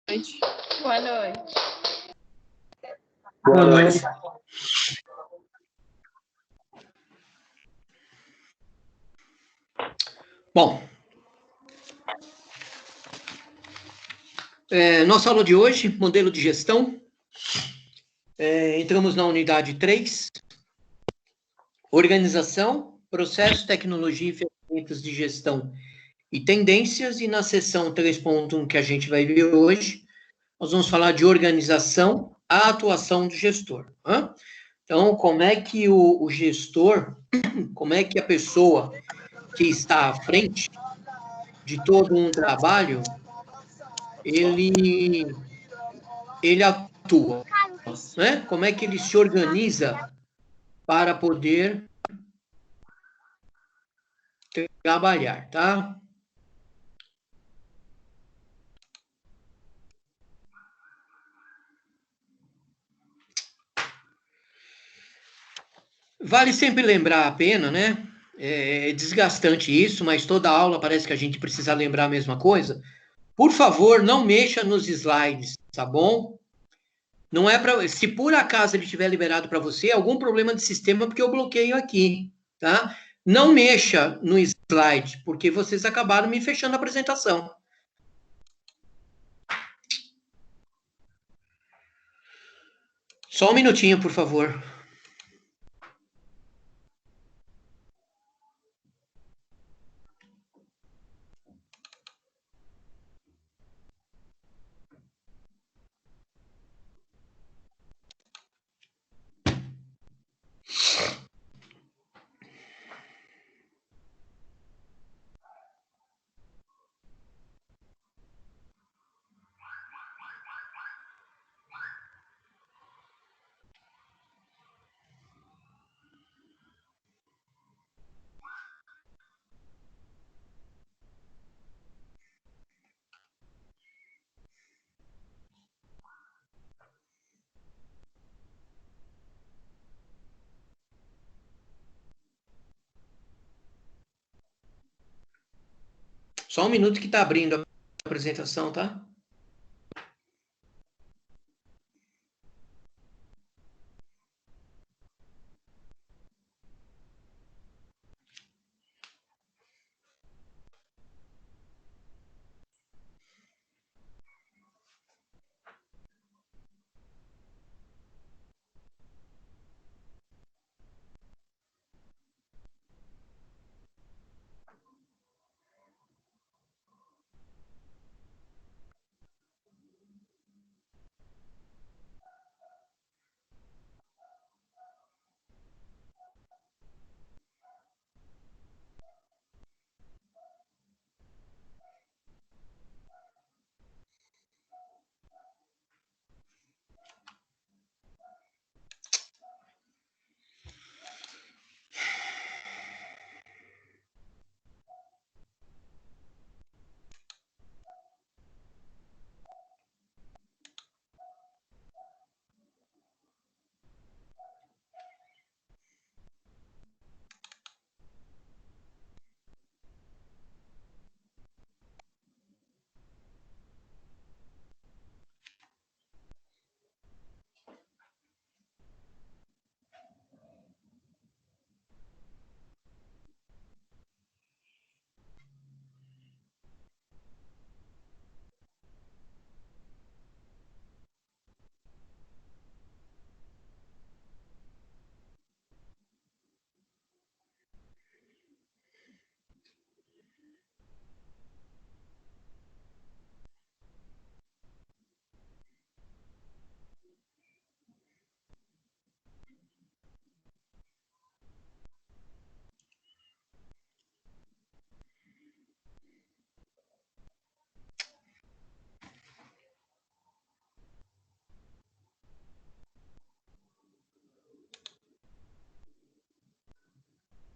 noite. Boa noite. Boa noite. Bom, nossa aula de hoje, modelo de gestão. Entramos na unidade 3, organização, processo, tecnologia e ferramentas de gestão e tendências. E na seção 3.1 que a gente vai ver hoje, nós vamos falar de organização, a atuação do gestor. Então, como é que o gestor, como é que a pessoa que está à frente de todo um trabalho, ele atua, né? Como é que ele se organiza para poder trabalhar, tá? Vale sempre lembrar a pena, né? É desgastante isso, mas toda aula parece que a gente precisa lembrar a mesma coisa. Por favor, não mexa nos slides, tá bom? Não é para, se por acaso ele tiver liberado para você, algum problema de sistema, porque eu bloqueio aqui, tá? Não mexa no slide, porque vocês acabaram me fechando a apresentação. Só um minutinho, por favor. Só um minuto que está abrindo a apresentação, tá?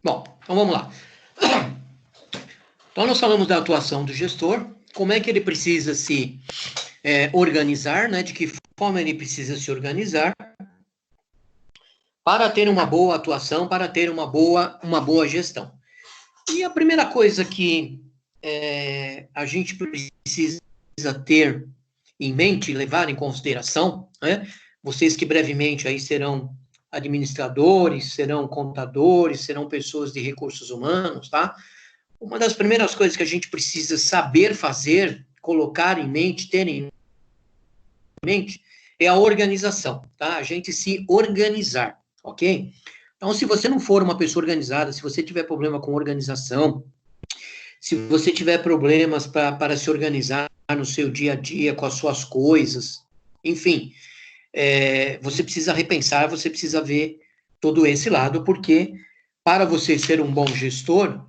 Bom, então vamos lá. Então nós falamos da atuação do gestor, como é que ele precisa se organizar, né? De que forma ele precisa se organizar para ter uma boa atuação, para ter uma boa gestão. E a primeira coisa que a gente precisa ter em mente, levar em consideração, né? Vocês que brevemente aí serão administradores, serão contadores, serão pessoas de recursos humanos, tá? Uma das primeiras coisas que a gente precisa saber fazer, colocar em mente, ter em mente, é a organização, tá? A gente se organizar, ok? Então, se você não for uma pessoa organizada, se você tiver problema com organização, se você tiver problemas para se organizar no seu dia a dia, com as suas coisas, enfim, você precisa repensar, você precisa ver todo esse lado, porque para você ser um bom gestor,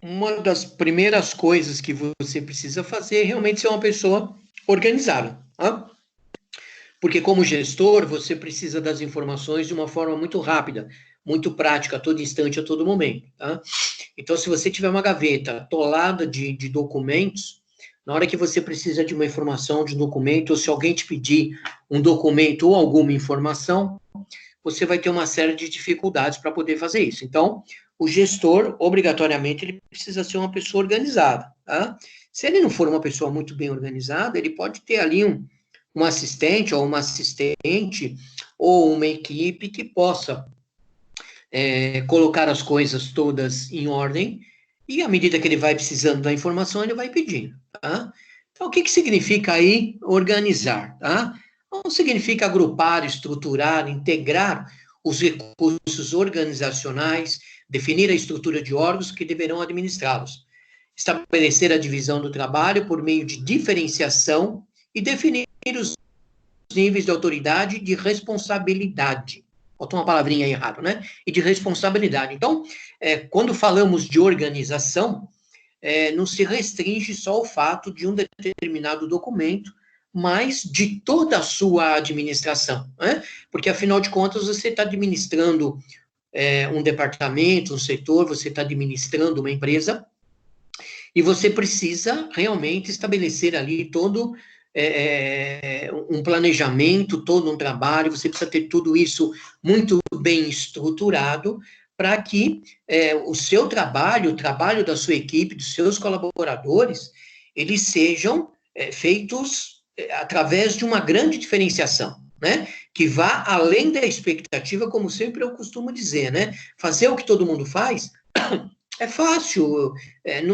uma das primeiras coisas que você precisa fazer é realmente ser uma pessoa organizada, tá? Porque como gestor, você precisa das informações de uma forma muito rápida, muito prática, a todo instante, a todo momento, tá? Então, se você tiver uma gaveta atolada de documentos, na hora que você precisa de uma informação, de um documento, ou se alguém te pedir um documento ou alguma informação, você vai ter uma série de dificuldades para poder fazer isso. Então, o gestor, obrigatoriamente, ele precisa ser uma pessoa organizada, tá? Se ele não for uma pessoa muito bem organizada, ele pode ter ali um assistente ou uma assistente ou uma equipe que possa colocar as coisas todas em ordem e à medida que ele vai precisando da informação, ele vai pedindo, tá? Então, o que significa aí organizar, tá? Não significa agrupar, estruturar, integrar os recursos organizacionais, definir a estrutura de órgãos que deverão administrá-los, estabelecer a divisão do trabalho por meio de diferenciação e definir os níveis de autoridade e de responsabilidade. Botou uma palavrinha aí errada, né? E de responsabilidade. Então, quando falamos de organização, não se restringe só ao fato de um determinado documento, mas de toda a sua administração, né? Porque, afinal de contas, você está administrando um departamento, um setor, você está administrando uma empresa, e você precisa realmente estabelecer ali todo um planejamento, todo um trabalho, você precisa ter tudo isso muito bem estruturado para que o seu trabalho, o trabalho da sua equipe, dos seus colaboradores, eles sejam feitos através de uma grande diferenciação, né? Que vá além da expectativa, como sempre eu costumo dizer, né? Fazer o que todo mundo faz é fácil,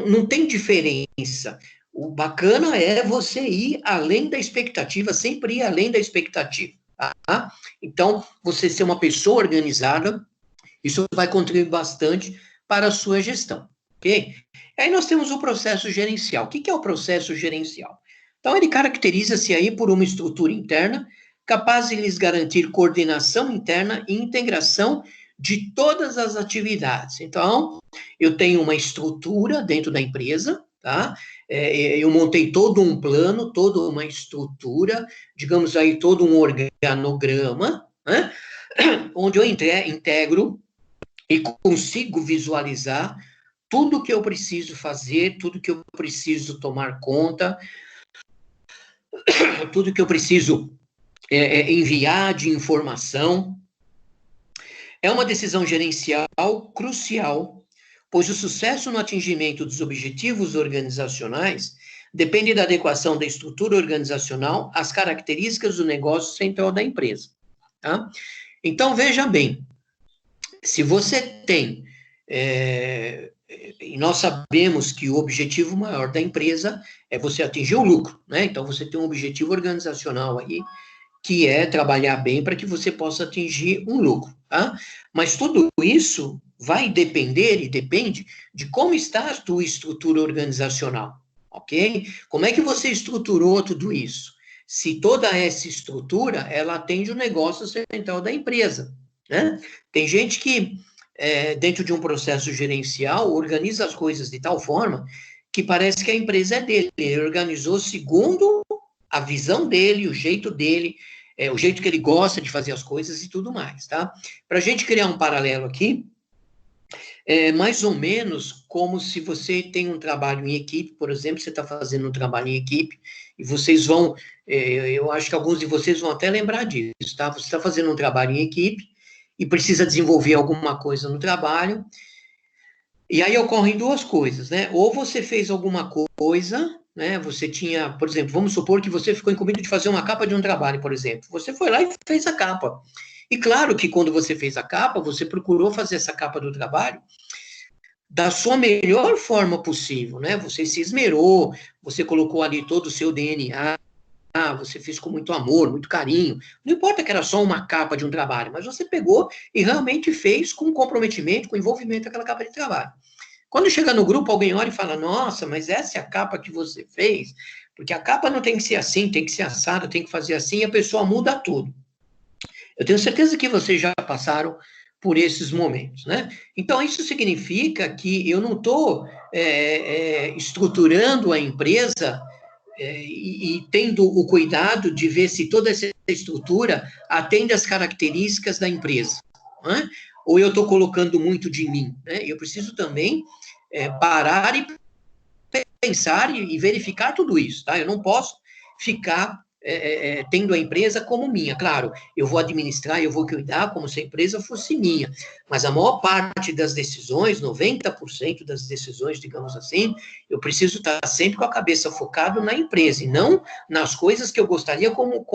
não tem diferença. O bacana é você ir além da expectativa, sempre ir além da expectativa, tá? Então, você ser uma pessoa organizada, isso vai contribuir bastante para a sua gestão, ok? Aí nós temos o processo gerencial. O que é o processo gerencial? Então, ele caracteriza-se aí por uma estrutura interna capaz de lhes garantir coordenação interna e integração de todas as atividades. Então, eu tenho uma estrutura dentro da empresa, tá? Eu montei todo um plano, toda uma estrutura, digamos aí, todo um organograma, né? Onde eu integro e consigo visualizar tudo que eu preciso fazer, tudo que eu preciso tomar conta, tudo que eu preciso enviar de informação. É uma decisão gerencial crucial, pois o sucesso no atingimento dos objetivos organizacionais depende da adequação da estrutura organizacional às características do negócio central da empresa, tá? Então, veja bem, se você tem, e nós sabemos que o objetivo maior da empresa é você atingir o lucro, né? Então, você tem um objetivo organizacional aí, que é trabalhar bem para que você possa atingir um lucro, tá? Mas tudo isso vai depender e depende de como está a tua estrutura organizacional, ok? Como é que você estruturou tudo isso? Se toda essa estrutura, ela atende o negócio central da empresa, né? Tem gente que, dentro de um processo gerencial, organiza as coisas de tal forma que parece que a empresa é dele. Ele organizou segundo a visão dele, o jeito dele, o jeito que ele gosta de fazer as coisas e tudo mais, tá? Para a gente criar um paralelo aqui, é mais ou menos como se você tem um trabalho em equipe, por exemplo, você está fazendo um trabalho em equipe, e vocês vão, eu acho que alguns de vocês vão até lembrar disso, tá? Você está fazendo um trabalho em equipe e precisa desenvolver alguma coisa no trabalho, e aí ocorrem duas coisas, né? Ou você fez alguma coisa né? Você tinha, por exemplo, vamos supor que você ficou incumbido de fazer uma capa de um trabalho, por exemplo. Você foi lá e fez a capa. E claro que quando você fez a capa, você procurou fazer essa capa do trabalho da sua melhor forma possível, né? Você se esmerou, você colocou ali todo o seu DNA, você fez com muito amor, muito carinho. Não importa que era só uma capa de um trabalho, mas você pegou e realmente fez com comprometimento, com envolvimento aquela capa de trabalho. Quando chega no grupo, alguém olha e fala, nossa, mas essa é a capa que você fez, porque a capa não tem que ser assim, tem que ser assada, tem que fazer assim, e a pessoa muda tudo. Eu tenho certeza que vocês já passaram por esses momentos, né? Então, isso significa que eu não estou estruturando a empresa e tendo o cuidado de ver se toda essa estrutura atende às características da empresa, né? Ou eu estou colocando muito de mim, né? Eu preciso também parar e pensar e verificar tudo isso, tá? Eu não posso ficar tendo a empresa como minha. Claro, eu vou administrar, eu vou cuidar como se a empresa fosse minha, mas a maior parte das decisões, 90% das decisões, digamos assim, eu preciso estar sempre com a cabeça focado na empresa, e não nas coisas que eu gostaria como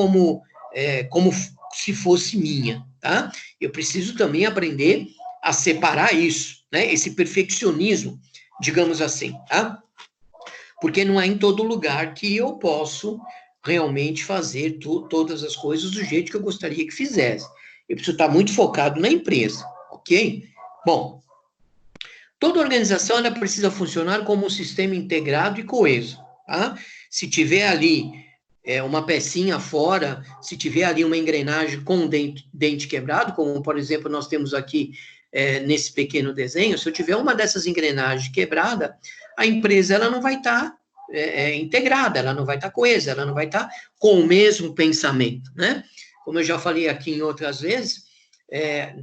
se fosse minha, tá? Eu preciso também aprender a separar isso, né? Esse perfeccionismo, digamos assim, tá? Porque não é em todo lugar que eu posso realmente fazer todas as coisas do jeito que eu gostaria que fizesse. Eu preciso estar muito focado na empresa, ok? Bom, toda organização ela precisa funcionar como um sistema integrado e coeso, tá? Se tiver ali uma pecinha fora, se tiver ali uma engrenagem com um dente quebrado, como, por exemplo, nós temos aqui nesse pequeno desenho, se eu tiver uma dessas engrenagens quebrada, a empresa ela não vai estar integrada, ela não vai estar coesa, ela não vai estar com o mesmo pensamento, né? Como eu já falei aqui em outras vezes,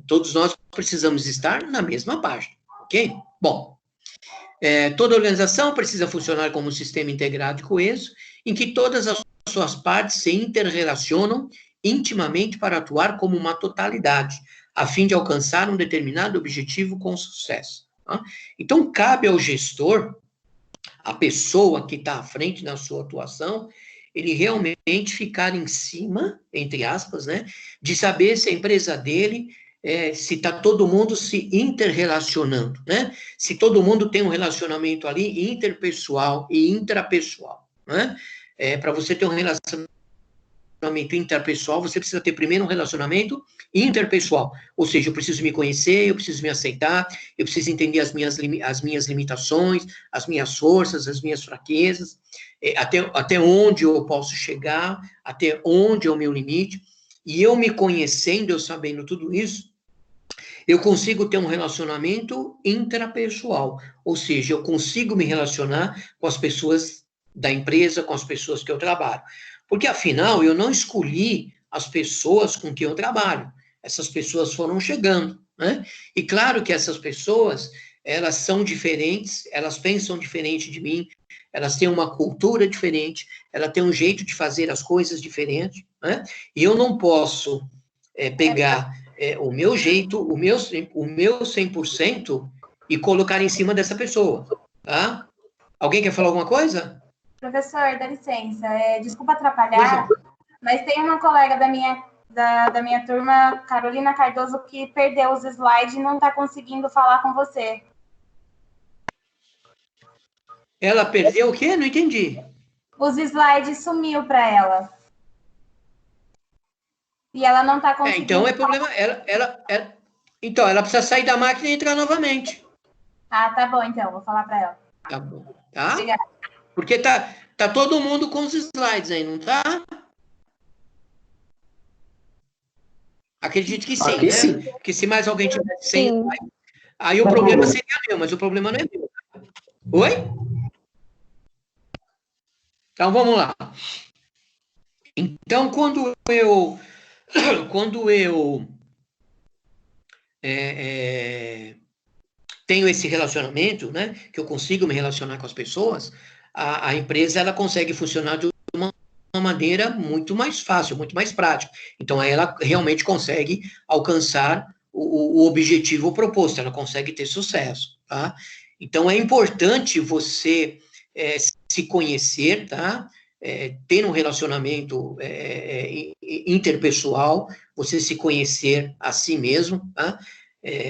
todos nós precisamos estar na mesma página, ok? Bom, toda organização precisa funcionar como um sistema integrado e coeso, em que todas as suas partes se interrelacionam intimamente para atuar como uma totalidade, a fim de alcançar um determinado objetivo com sucesso. Tá? Então, cabe ao gestor, a pessoa que está à frente da sua atuação, ele realmente ficar em cima, entre aspas, né, de saber se a empresa dele, se está todo mundo se interrelacionando, né? Se todo mundo tem um relacionamento ali interpessoal e intrapessoal, né? Para você ter um relacionamento interpessoal, você precisa ter primeiro um relacionamento interpessoal, ou seja, eu preciso me conhecer, eu preciso me aceitar, eu preciso entender as minhas limitações, as minhas forças, as minhas fraquezas, até onde eu posso chegar, até onde é o meu limite, e eu me conhecendo, eu sabendo tudo isso, eu consigo ter um relacionamento intrapessoal, ou seja, eu consigo me relacionar com as pessoas da empresa, com as pessoas que eu trabalho. Porque, afinal, eu não escolhi as pessoas com quem eu trabalho. Essas pessoas foram chegando, né? E claro que essas pessoas, elas são diferentes, elas pensam diferente de mim, elas têm uma cultura diferente, elas têm um jeito de fazer as coisas diferente, né? E eu não posso pegar o meu jeito, o meu 100% e colocar em cima dessa pessoa, tá? Alguém quer falar alguma coisa? Professor, dá licença, desculpa atrapalhar, mas tem uma colega da minha turma, Carolina Cardoso, que perdeu os slides e não está conseguindo falar com você. Ela perdeu o quê? Não entendi. Os slides sumiu para ela. E ela não está conseguindo. Então é problema. Então, ela precisa sair da máquina e entrar novamente. Ah, tá bom, então, vou falar para ela. Tá bom. Tá? Obrigada. Porque tá todo mundo com os slides aí, não tá? Acredito que sim, Aqui né? sim. Porque se mais alguém tivesse sem, aí o problema seria meu, mas o problema não é meu. Oi? Então vamos lá. Então, quando eu tenho esse relacionamento, né, que eu consigo me relacionar com as pessoas, a empresa ela consegue funcionar de uma maneira muito mais fácil, muito mais prática. Então, aí ela realmente consegue alcançar o objetivo proposto, ela consegue ter sucesso, tá? Então, é importante você se conhecer, tá? Ter um relacionamento interpessoal, você se conhecer a si mesmo, tá?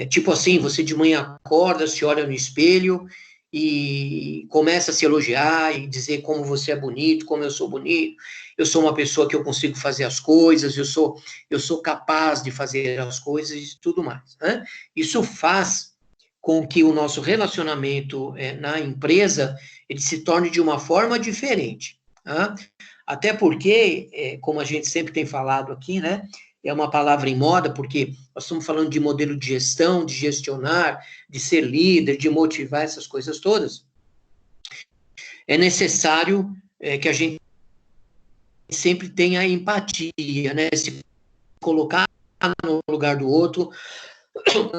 Tipo assim, você de manhã acorda, se olha no espelho e começa a se elogiar e dizer como você é bonito, como eu sou bonito, eu sou uma pessoa que eu consigo fazer as coisas, eu sou capaz de fazer as coisas e tudo mais, né? Isso faz com que o nosso relacionamento na empresa ele se torne de uma forma diferente, tá? Até porque, como a gente sempre tem falado aqui, né, é uma palavra em moda, porque nós estamos falando de modelo de gestão, de gestionar, de ser líder, de motivar essas coisas todas. É necessário que a gente sempre tenha empatia, né, se colocar no lugar do outro,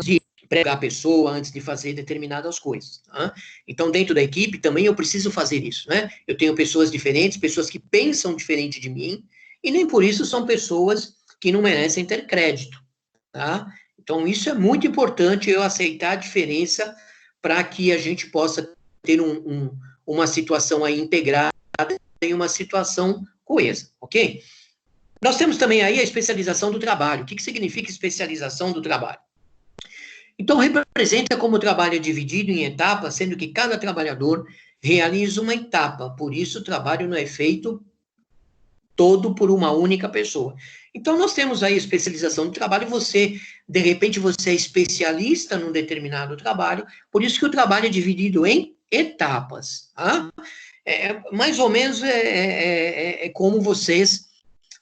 de pregar a pessoa antes de fazer determinadas coisas. Tá? Então, dentro da equipe, também eu preciso fazer isso, né? Eu tenho pessoas diferentes, pessoas que pensam diferente de mim, e nem por isso são pessoas que não merecem ter crédito, tá? Então, isso é muito importante, eu aceitar a diferença para que a gente possa ter uma situação aí integrada e uma situação coesa, ok? Nós temos também aí a especialização do trabalho. O que significa especialização do trabalho? Então, representa como o trabalho é dividido em etapas, sendo que cada trabalhador realiza uma etapa. Por isso, o trabalho não é feito todo por uma única pessoa. Então, nós temos aí a especialização do trabalho. Você, de repente, você é especialista num determinado trabalho. Por isso que o trabalho é dividido em etapas. Tá? Mais ou menos é como vocês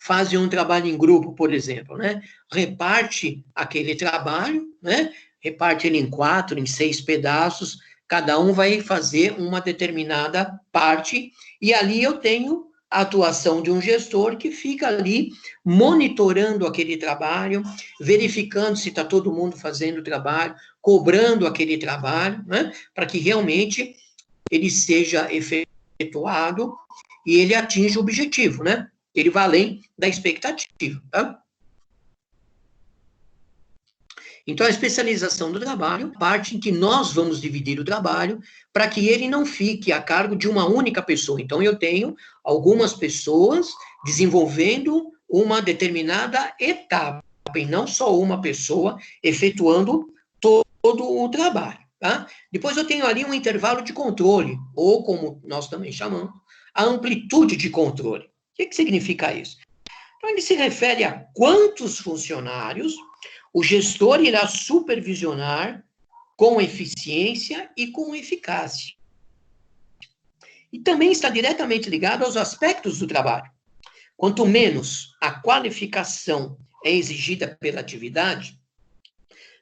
fazem um trabalho em grupo, por exemplo, né? Reparte aquele trabalho, né? Reparte ele em 4, em 6 pedaços, cada um vai fazer uma determinada parte, e ali eu tenho a atuação de um gestor que fica ali monitorando aquele trabalho, verificando se está todo mundo fazendo o trabalho, cobrando aquele trabalho, né? Para que realmente ele seja efetuado e ele atinja o objetivo, né? Ele vai além da expectativa, tá? Então, a especialização do trabalho, parte em que nós vamos dividir o trabalho para que ele não fique a cargo de uma única pessoa. Então, eu tenho algumas pessoas desenvolvendo uma determinada etapa, e não só uma pessoa efetuando todo o trabalho, tá? Depois eu tenho ali um intervalo de controle, ou como nós também chamamos, a amplitude de controle. O que significa isso? Então, ele se refere a quantos funcionários o gestor irá supervisionar com eficiência e com eficácia. E também está diretamente ligado aos aspectos do trabalho. Quanto menos a qualificação é exigida pela atividade,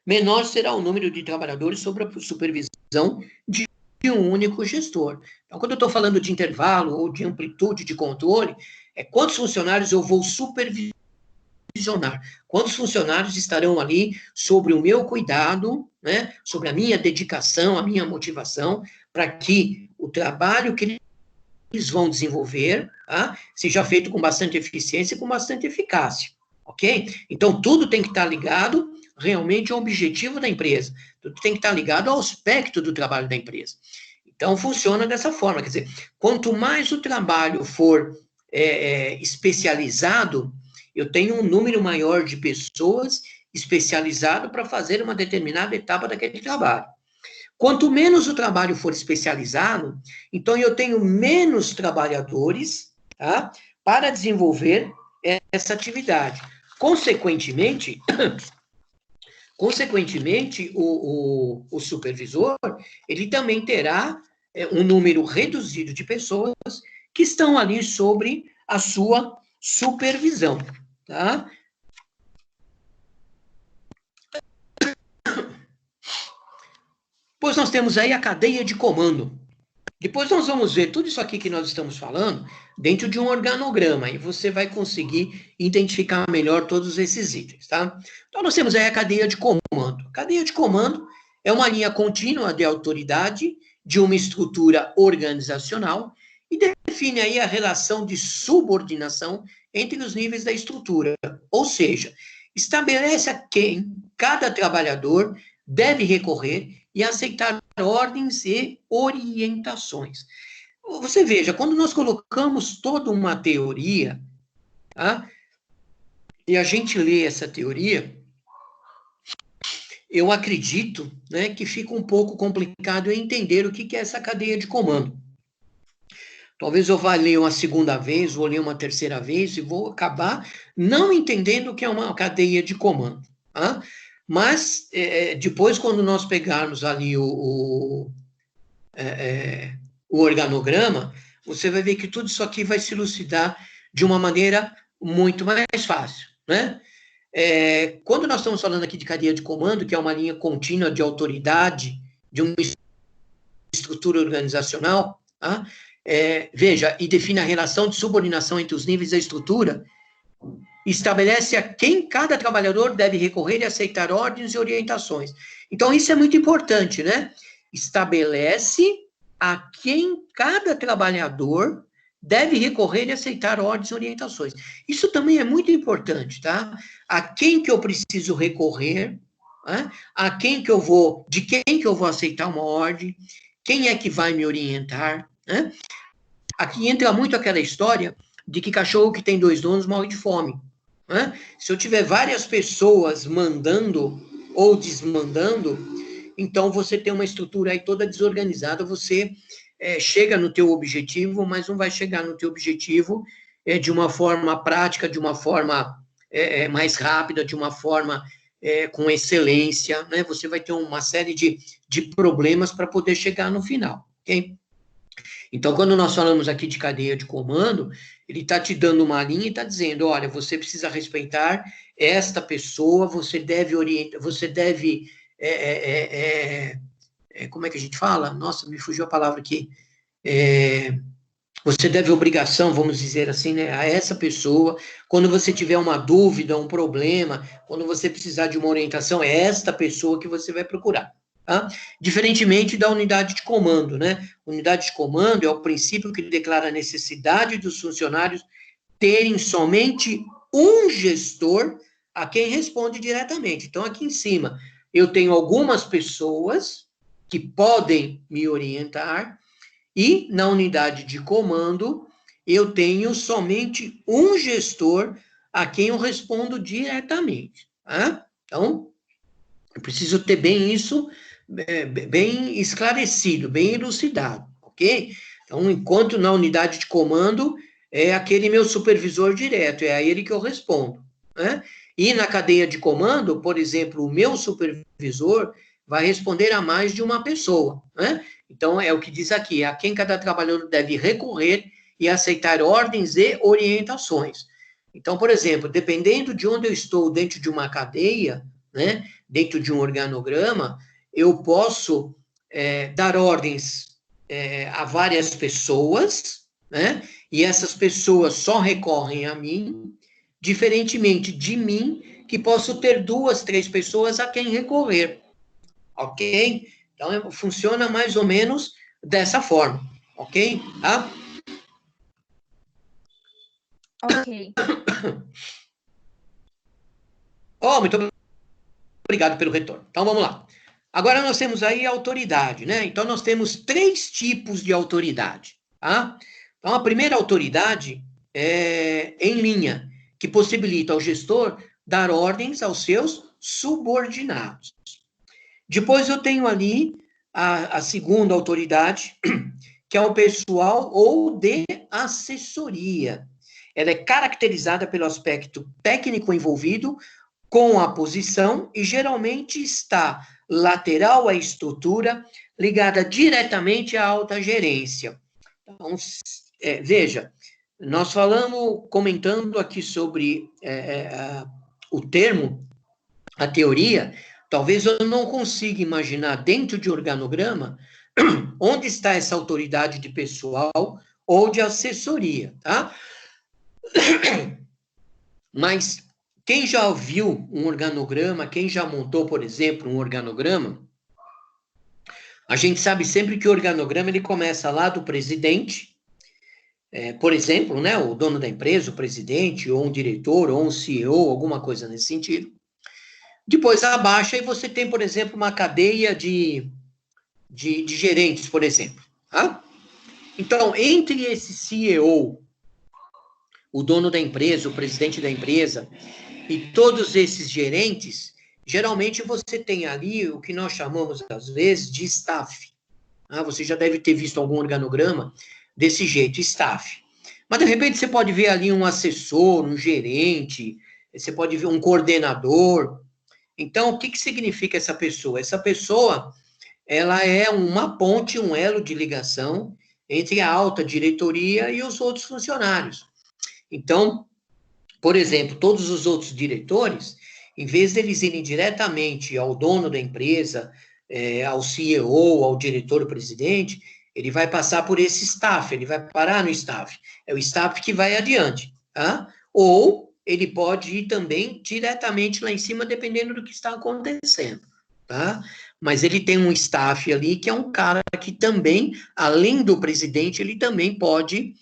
menor será o número de trabalhadores sob a supervisão de um único gestor. Então, quando eu estou falando de intervalo ou de amplitude de controle, é quantos funcionários eu vou supervisionar. Quantos funcionários estarão ali sobre o meu cuidado, né, sobre a minha dedicação, a minha motivação, para que o trabalho que eles vão desenvolver, tá, seja feito com bastante eficiência e com bastante eficácia, ok? Então, tudo tem que estar ligado realmente ao objetivo da empresa, tudo tem que estar ligado ao aspecto do trabalho da empresa. Então, funciona dessa forma, quer dizer, quanto mais o trabalho for especializado, eu tenho um número maior de pessoas especializadas para fazer uma determinada etapa daquele trabalho. Quanto menos o trabalho for especializado, então eu tenho menos trabalhadores, tá, para desenvolver essa atividade. Consequentemente, o supervisor, ele também terá um número reduzido de pessoas que estão ali sobre a sua supervisão, tá? Depois nós temos aí a cadeia de comando. Depois nós vamos ver tudo isso aqui que nós estamos falando dentro de um organograma, e você vai conseguir identificar melhor todos esses itens, tá? Então nós temos aí a cadeia de comando. A cadeia de comando é uma linha contínua de autoridade de uma estrutura organizacional e define aí a relação de subordinação entre os níveis da estrutura, ou seja, estabelece a quem cada trabalhador deve recorrer e aceitar ordens e orientações. Você veja, quando nós colocamos toda uma teoria, tá? E a gente lê essa teoria, eu acredito, né, que fica um pouco complicado entender o que é essa cadeia de comando. Talvez eu vá ler uma segunda vez, vou ler uma terceira vez e vou acabar não entendendo o que é uma cadeia de comando. Tá? Mas, depois, quando nós pegarmos ali o organograma, você vai ver que tudo isso aqui vai se elucidar de uma maneira muito mais fácil, né? Quando nós estamos falando aqui de cadeia de comando, que é uma linha contínua de autoridade de uma estrutura organizacional, tá? Veja, e define a relação de subordinação entre os níveis da estrutura, estabelece a quem cada trabalhador deve recorrer e aceitar ordens e orientações. Então, isso é muito importante, né? Estabelece a quem cada trabalhador deve recorrer e aceitar ordens e orientações. Isso também é muito importante, tá? A quem que eu preciso recorrer, né? De quem que eu vou aceitar uma ordem, quem é que vai me orientar, né? Aqui entra muito aquela história de que cachorro que tem 2 donos morre de fome, né? Se eu tiver várias pessoas mandando ou desmandando, então você tem uma estrutura aí toda desorganizada, você chega no teu objetivo, mas não vai chegar no teu objetivo de uma forma prática, de uma forma mais rápida, de uma forma com excelência, né? Você vai ter uma série de problemas para poder chegar no final, ok? Então, quando nós falamos aqui de cadeia de comando, ele está te dando uma linha e está dizendo, olha, você precisa respeitar esta pessoa, você deve orientar, você deve, como é que a gente fala? Nossa, me fugiu a palavra aqui. Você deve obrigação, vamos dizer assim, né, a essa pessoa, quando você tiver uma dúvida, um problema, quando você precisar de uma orientação, é esta pessoa que você vai procurar. Tá? Diferentemente da unidade de comando, né? Unidade de comando é o princípio que declara a necessidade dos funcionários terem somente um gestor a quem responde diretamente. Então, aqui em cima, eu tenho algumas pessoas que podem me orientar, e na unidade de comando, eu tenho somente um gestor a quem eu respondo diretamente. Tá? Então, eu preciso ter bem isso bem esclarecido, bem elucidado, ok? Então, enquanto na unidade de comando, é aquele meu supervisor direto, é a ele que eu respondo, né? E na cadeia de comando, por exemplo, o meu supervisor vai responder a mais de uma pessoa, né? Então, é o que diz aqui, a quem cada trabalhador deve recorrer e aceitar ordens e orientações. Então, por exemplo, dependendo de onde eu estou dentro de uma cadeia, né, dentro de um organograma, eu posso dar ordens a várias pessoas, né? E essas pessoas só recorrem a mim, diferentemente de mim, que posso ter 2, 3 pessoas a quem recorrer, ok? Então, funciona mais ou menos dessa forma, ok? Tá? Ok. Muito obrigado pelo retorno. Então, vamos lá. Agora nós temos aí a autoridade, né? Então, nós temos 3 tipos de autoridade, tá? Então, a primeira autoridade é em linha, que possibilita ao gestor dar ordens aos seus subordinados. Depois eu tenho ali a segunda autoridade, que é o pessoal ou de assessoria. Ela é caracterizada pelo aspecto técnico envolvido com a posição e geralmente está lateral à estrutura, ligada diretamente à alta gerência. Então, veja, nós comentando aqui sobre o termo, a teoria, talvez eu não consiga imaginar dentro de organograma onde está essa autoridade de pessoal ou de assessoria, tá? Mas quem já viu um organograma, quem já montou, por exemplo, um organograma, a gente sabe sempre que o organograma ele começa lá do presidente, por exemplo, né, o dono da empresa, o presidente, ou um diretor, ou um CEO, alguma coisa nesse sentido. Depois abaixa e você tem, por exemplo, uma cadeia de gerentes, por exemplo. Tá? Então, entre esse CEO, o dono da empresa, o presidente da empresa, e todos esses gerentes, geralmente você tem ali o que nós chamamos, às vezes, de staff. Você já deve ter visto algum organograma desse jeito, staff. Mas, de repente, você pode ver ali um assessor, um gerente, você pode ver um coordenador. Então, o que significa essa pessoa? Essa pessoa, ela é uma ponte, um elo de ligação entre a alta diretoria e os outros funcionários. Então, por exemplo, todos os outros diretores, em vez deles irem diretamente ao dono da empresa, ao CEO, ao diretor-presidente, ele vai passar por esse staff, ele vai parar no staff. É o staff que vai adiante, tá? Ou ele pode ir também diretamente lá em cima, dependendo do que está acontecendo, tá? Mas ele tem um staff ali, que é um cara que também, além do presidente, ele também pode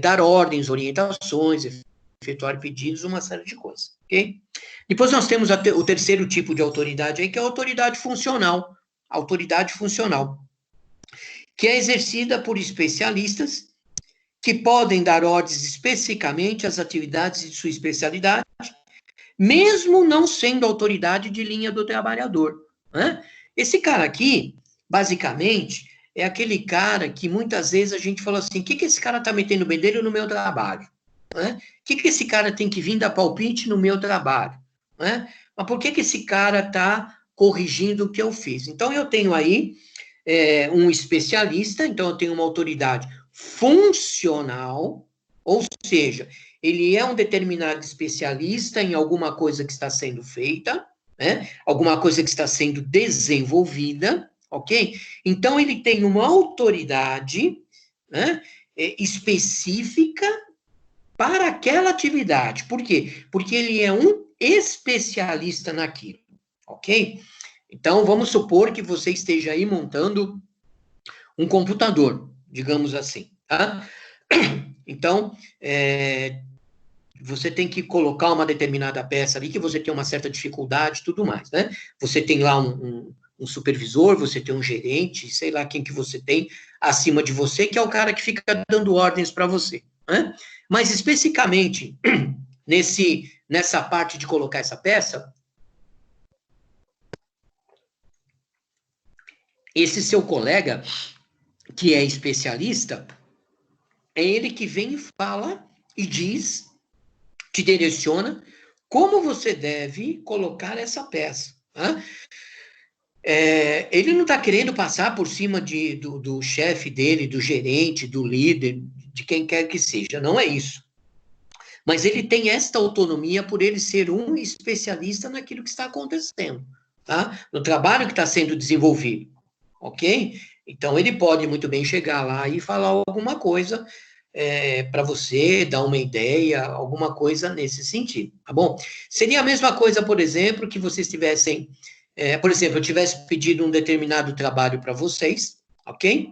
dar ordens, orientações, efetuar pedidos, uma série de coisas, ok? Depois nós temos o terceiro tipo de autoridade aí, que é a autoridade funcional. Autoridade funcional, que é exercida por especialistas que podem dar ordens especificamente às atividades de sua especialidade, mesmo não sendo autoridade de linha do trabalhador, né? Esse cara aqui, basicamente, é aquele cara que muitas vezes a gente fala assim, o que esse cara tá metendo bedelho no meu trabalho? Né? O que esse cara tem que vir dar palpite no meu trabalho? Né? Mas por que esse cara está corrigindo o que eu fiz? Então, eu tenho aí um especialista, então eu tenho uma autoridade funcional, ou seja, ele é um determinado especialista em alguma coisa que está sendo feita, né? Alguma coisa que está sendo desenvolvida, ok? Então, ele tem uma autoridade, né, específica para aquela atividade. Por quê? Porque ele é um especialista naquilo, ok? Então, vamos supor que você esteja aí montando um computador, digamos assim, tá? Então, você tem que colocar uma determinada peça ali que você tem uma certa dificuldade e tudo mais, né? Você tem lá um supervisor, você tem um gerente, sei lá quem que você tem acima de você, que é o cara que fica dando ordens para você, né? Mas, especificamente, nessa parte de colocar essa peça, esse seu colega, que é especialista, é ele que vem e fala e diz, te direciona, como você deve colocar essa peça. Tá? Ele não está querendo passar por cima do chefe dele, do gerente, do líder, de quem quer que seja, não é isso. Mas ele tem esta autonomia por ele ser um especialista naquilo que está acontecendo, tá? No trabalho que está sendo desenvolvido, ok? Então, ele pode muito bem chegar lá e falar alguma coisa para você, dar uma ideia, alguma coisa nesse sentido, tá bom? Seria a mesma coisa, por exemplo, que vocês tivessem, por exemplo, eu tivesse pedido um determinado trabalho para vocês, ok?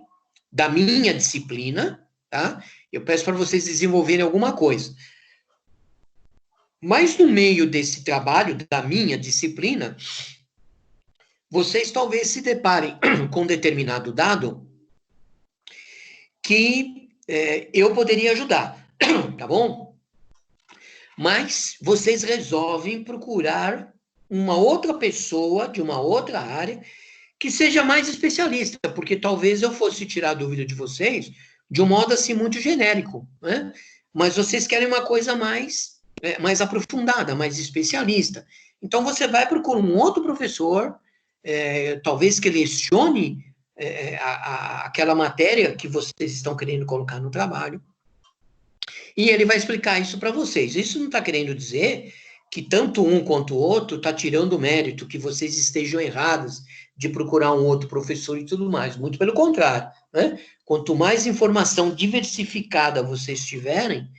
Da minha disciplina, tá? Eu peço para vocês desenvolverem alguma coisa. Mas no meio desse trabalho, da minha disciplina, vocês talvez se deparem com um determinado dado que eu poderia ajudar, tá bom? Mas vocês resolvem procurar uma outra pessoa de uma outra área que seja mais especialista, porque talvez eu fosse tirar a dúvida de vocês de um modo assim muito genérico, né? Mas vocês querem uma coisa mais aprofundada, mais especialista. Então, você vai procurar um outro professor, talvez que lecione aquela matéria que vocês estão querendo colocar no trabalho, e ele vai explicar isso para vocês. Isso não está querendo dizer que tanto um quanto o outro está tirando o mérito, que vocês estejam errados de procurar um outro professor e tudo mais. Muito pelo contrário, né? Quanto mais informação diversificada vocês tiverem,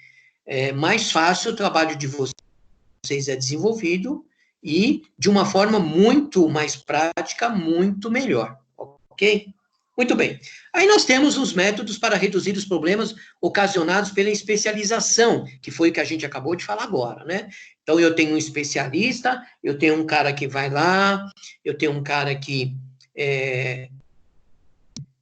mais fácil o trabalho de vocês é desenvolvido e de uma forma muito mais prática, muito melhor, ok? Muito bem. Aí nós temos os métodos para reduzir os problemas ocasionados pela especialização, que foi o que a gente acabou de falar agora, né? Então, eu tenho um especialista, eu tenho um cara que vai lá, eu tenho um cara que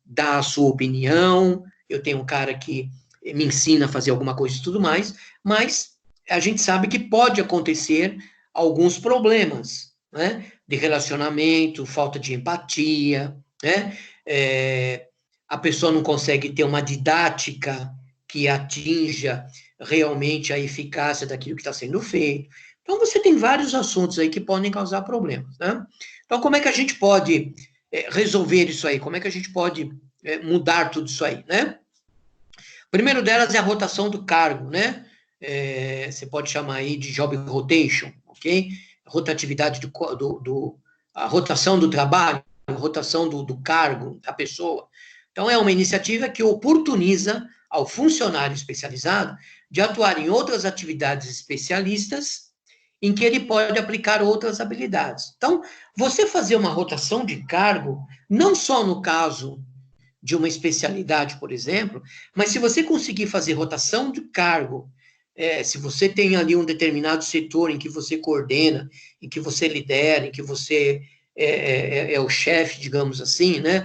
dá a sua opinião, eu tenho um cara que me ensina a fazer alguma coisa e tudo mais, mas a gente sabe que pode acontecer alguns problemas, né? De relacionamento, falta de empatia, né? A pessoa não consegue ter uma didática que atinja realmente a eficácia daquilo que está sendo feito. Então, você tem vários assuntos aí que podem causar problemas, né? Então, como é que a gente pode resolver isso aí? Como é que a gente pode mudar tudo isso aí, né? O primeiro delas é a rotação do cargo, né? Você pode chamar aí de job rotation, ok? Rotatividade a rotação do trabalho, a rotação do cargo, da pessoa. Então, é uma iniciativa que oportuniza ao funcionário especializado de atuar em outras atividades especialistas em que ele pode aplicar outras habilidades. Então, você fazer uma rotação de cargo, não só no caso de uma especialidade, por exemplo, mas se você conseguir fazer rotação de cargo, se você tem ali um determinado setor em que você coordena, em que você lidera, em que você é o chefe, digamos assim, né?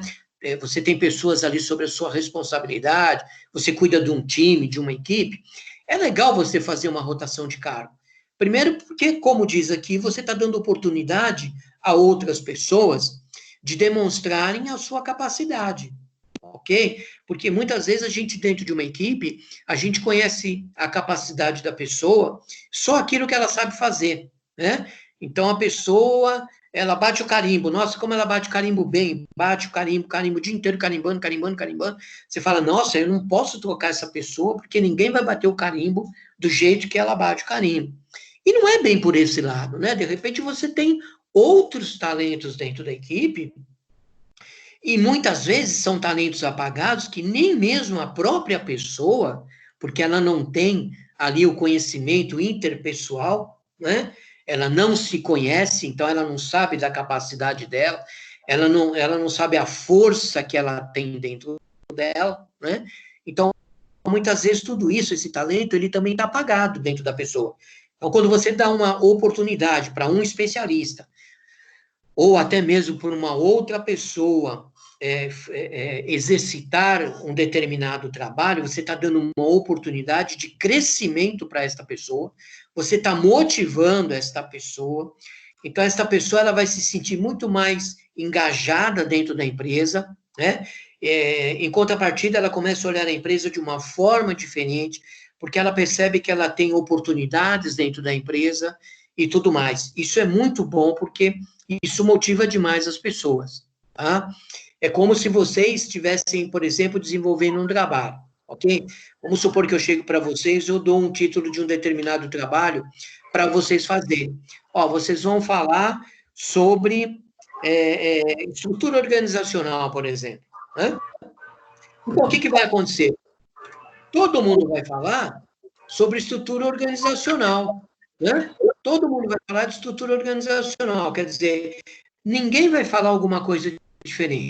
Você tem pessoas ali sobre a sua responsabilidade, você cuida de um time, de uma equipe, é legal você fazer uma rotação de cargo. Primeiro porque, como diz aqui, você está dando oportunidade a outras pessoas de demonstrarem a sua capacidade, ok? Porque muitas vezes a gente, dentro de uma equipe, a gente conhece a capacidade da pessoa, só aquilo que ela sabe fazer, né? Então, a pessoa, ela bate o carimbo. Nossa, como ela bate o carimbo bem. Bate o carimbo o dia inteiro, carimbando. Você fala, nossa, eu não posso trocar essa pessoa, porque ninguém vai bater o carimbo do jeito que ela bate o carimbo. E não é bem por esse lado, né? De repente, você tem outros talentos dentro da equipe, e muitas vezes são talentos apagados que nem mesmo a própria pessoa, porque ela não tem ali o conhecimento interpessoal, né? Ela não se conhece, então ela não sabe da capacidade dela, ela não sabe a força que ela tem dentro dela, né? Então, muitas vezes tudo isso, esse talento, ele também está apagado dentro da pessoa. Então, quando você dá uma oportunidade para um especialista, ou até mesmo por uma outra pessoa exercitar um determinado trabalho, você está dando uma oportunidade de crescimento para esta pessoa, você está motivando esta pessoa, então esta pessoa ela vai se sentir muito mais engajada dentro da empresa, né? Em contrapartida, ela começa a olhar a empresa de uma forma diferente, porque ela percebe que ela tem oportunidades dentro da empresa e tudo mais. Isso é muito bom, porque isso motiva demais as pessoas, tá? É como se vocês estivessem, por exemplo, desenvolvendo um trabalho, ok? Vamos supor que eu chego para vocês, eu dou um título de um determinado trabalho para vocês fazerem. Ó, vocês vão falar sobre estrutura organizacional, por exemplo, né? Então, o que vai acontecer? Todo mundo vai falar sobre estrutura organizacional, né? Todo mundo vai falar de estrutura organizacional, quer dizer, ninguém vai falar alguma coisa diferente.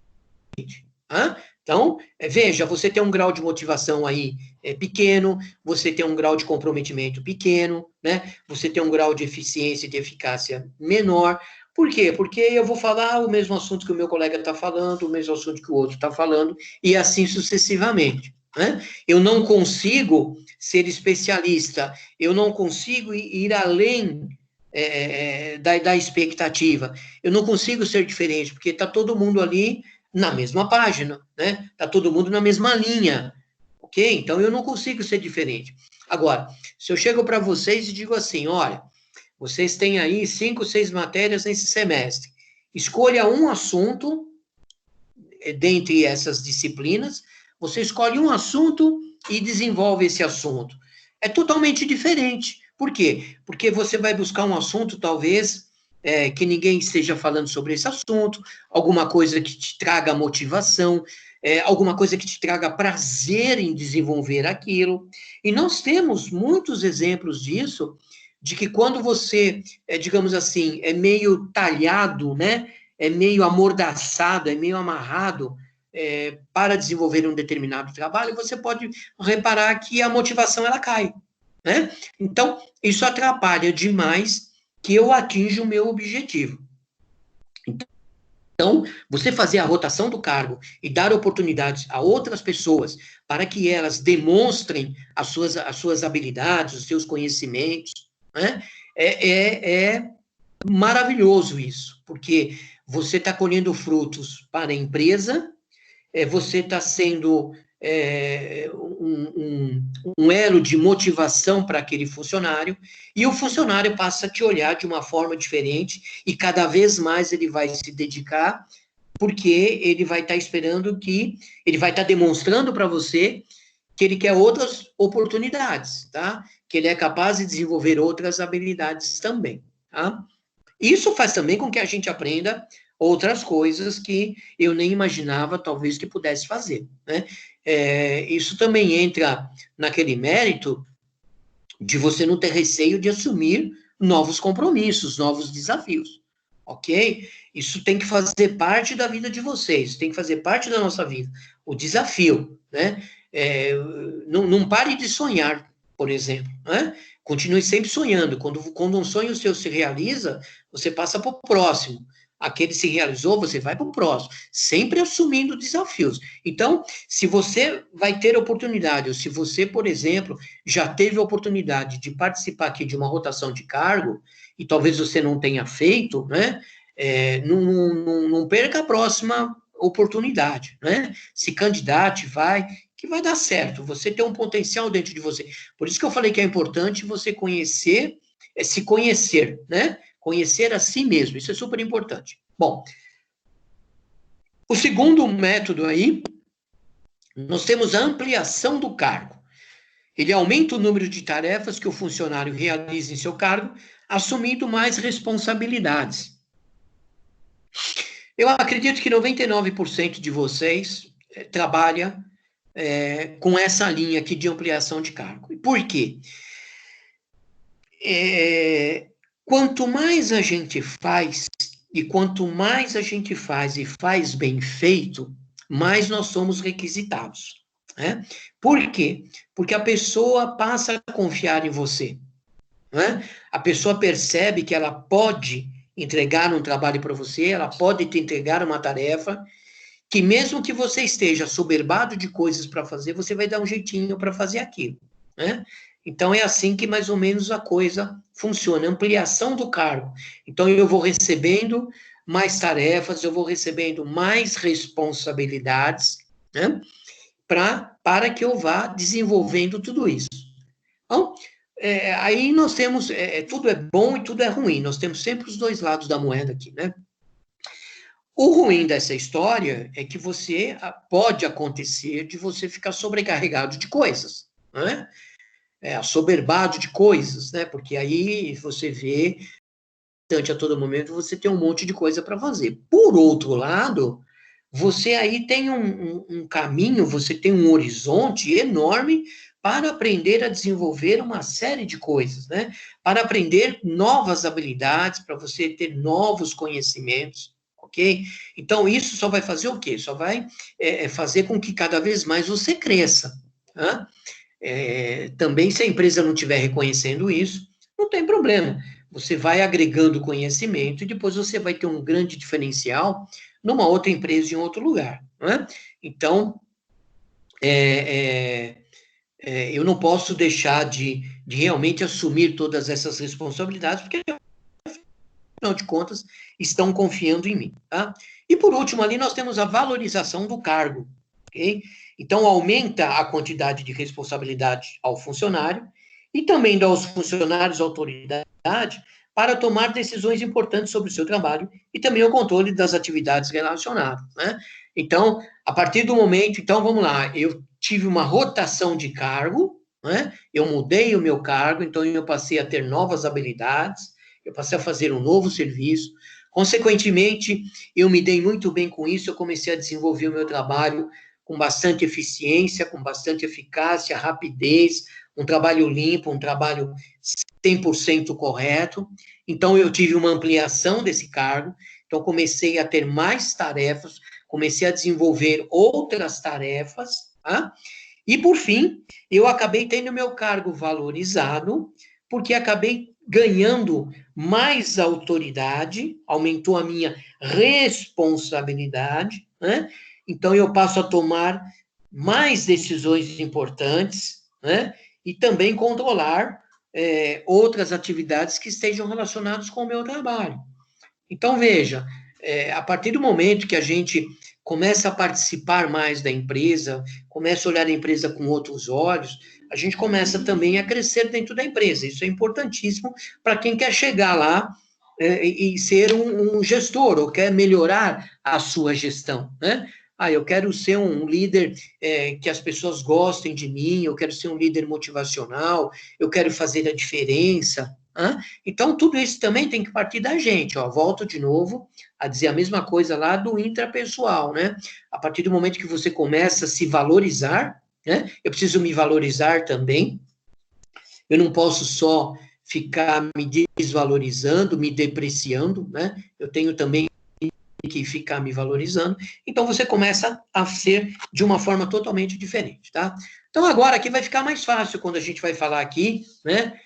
Hein? Então, veja, você tem um grau de motivação aí pequeno, você tem um grau de comprometimento pequeno, né? Você tem um grau de eficiência e de eficácia menor. Por quê? Porque eu vou falar o mesmo assunto que o meu colega está falando, o mesmo assunto que o outro está falando, e assim sucessivamente. Né? Eu não consigo ser especialista, eu não consigo ir além da expectativa, eu não consigo ser diferente, porque está todo mundo ali na mesma página, né? Está todo mundo na mesma linha, ok? Então eu não consigo ser diferente. Agora, se eu chego para vocês e digo assim, olha, vocês têm aí 5, 6 matérias nesse semestre, escolha um assunto dentre essas disciplinas, você escolhe um assunto e desenvolve esse assunto. É totalmente diferente. Por quê? Porque você vai buscar um assunto, talvez, que ninguém esteja falando sobre esse assunto, alguma coisa que te traga motivação, alguma coisa que te traga prazer em desenvolver aquilo. E nós temos muitos exemplos disso, de que quando você, digamos assim, é meio talhado, né? É meio amordaçado, é meio amarrado para desenvolver um determinado trabalho, você pode reparar que a motivação ela cai, né? Então, isso atrapalha demais que eu atinja o meu objetivo. Então, você fazer a rotação do cargo e dar oportunidades a outras pessoas para que elas demonstrem as suas habilidades, os seus conhecimentos, né? É maravilhoso isso, porque você está colhendo frutos para a empresa, você está sendo um elo de motivação para aquele funcionário, e o funcionário passa a te olhar de uma forma diferente, e cada vez mais ele vai se dedicar, porque ele vai estar esperando ele vai estar demonstrando para você que ele quer outras oportunidades, tá? Que ele é capaz de desenvolver outras habilidades também, tá? Isso faz também com que a gente aprenda outras coisas que eu nem imaginava, talvez, que pudesse fazer, né? Isso também entra naquele mérito de você não ter receio de assumir novos compromissos, novos desafios, ok? Isso tem que fazer parte da vida de vocês, tem que fazer parte da nossa vida, o desafio, né? Não pare de sonhar, por exemplo, né? Continue sempre sonhando. Quando um sonho seu se realiza, você passa para o próximo. Aquele se realizou, você vai para o próximo, sempre assumindo desafios. Então, se você vai ter oportunidade, ou se você, por exemplo, já teve a oportunidade de participar aqui de uma rotação de cargo, e talvez você não tenha feito, né? Não perca a próxima oportunidade, né? Se candidate, que vai dar certo. Você tem um potencial dentro de você. Por isso que eu falei que é importante você conhecer, se conhecer, né? Conhecer a si mesmo, isso é super importante. Bom, o segundo método aí, nós temos a ampliação do cargo. Ele aumenta o número de tarefas que o funcionário realiza em seu cargo, assumindo mais responsabilidades. Eu acredito que 99% de vocês trabalha com essa linha aqui de ampliação de cargo. Por quê? Quanto mais a gente faz, e quanto mais a gente faz e faz bem feito, mais nós somos requisitados, né? Por quê? Porque a pessoa passa a confiar em você, né? A pessoa percebe que ela pode entregar um trabalho para você, ela pode te entregar uma tarefa, que mesmo que você esteja soberbado de coisas para fazer, você vai dar um jeitinho para fazer aquilo, né? Então, é assim que mais ou menos a coisa funciona, ampliação do cargo. Então, eu vou recebendo mais tarefas, eu vou recebendo mais responsabilidades, né? Para que eu vá desenvolvendo tudo isso. Então, aí nós temos, tudo é bom e tudo é ruim, nós temos sempre os dois lados da moeda aqui, né? O ruim dessa história é que pode acontecer de você ficar sobrecarregado de coisas, né? Assoberbado de coisas, né? Porque aí você vê, a todo momento, você tem um monte de coisa para fazer. Por outro lado, você aí tem um caminho, você tem um horizonte enorme para aprender a desenvolver uma série de coisas, né? Para aprender novas habilidades, para você ter novos conhecimentos, ok? Então, isso só vai fazer o quê? Só vai fazer com que cada vez mais você cresça, né? Também, se a empresa não estiver reconhecendo isso, não tem problema. Você vai agregando conhecimento e depois você vai ter um grande diferencial numa outra empresa em outro lugar, né? Então, eu não posso deixar de realmente assumir todas essas responsabilidades, porque, afinal de contas, estão confiando em mim, tá? E, por último, ali nós temos a valorização do cargo, ok? Então, aumenta a quantidade de responsabilidade ao funcionário e também dá aos funcionários autoridade para tomar decisões importantes sobre o seu trabalho e também o controle das atividades relacionadas, né? Então, a partir do momento, então, vamos lá, eu tive uma rotação de cargo, né? Eu mudei o meu cargo, então eu passei a ter novas habilidades, eu passei a fazer um novo serviço, consequentemente, eu me dei muito bem com isso, eu comecei a desenvolver o meu trabalho com bastante eficiência, com bastante eficácia, rapidez, um trabalho limpo, um trabalho 100% correto. Então, eu tive uma ampliação desse cargo, então comecei a ter mais tarefas, comecei a desenvolver outras tarefas, tá? E, por fim, eu acabei tendo meu cargo valorizado, porque acabei ganhando mais autoridade, aumentou a minha responsabilidade, né? Então, eu passo a tomar mais decisões importantes, né? E também controlar outras atividades que estejam relacionadas com o meu trabalho. Então, veja, a partir do momento que a gente começa a participar mais da empresa, começa a olhar a empresa com outros olhos, a gente começa também a crescer dentro da empresa. Isso é importantíssimo para quem quer chegar lá e ser um gestor, ou quer melhorar a sua gestão, né? Eu quero ser um líder que as pessoas gostem de mim, eu quero ser um líder motivacional, eu quero fazer a diferença. Então, tudo isso também tem que partir da gente, ó. Volto de novo a dizer a mesma coisa lá do intrapessoal, né? A partir do momento que você começa a se valorizar, né? Eu preciso me valorizar também. Eu não posso só ficar me desvalorizando, me depreciando, né? Eu tenho também que ficar me valorizando. Então, você começa a ser de uma forma totalmente diferente, tá? Então, agora aqui vai ficar mais fácil quando a gente vai falar aqui, né?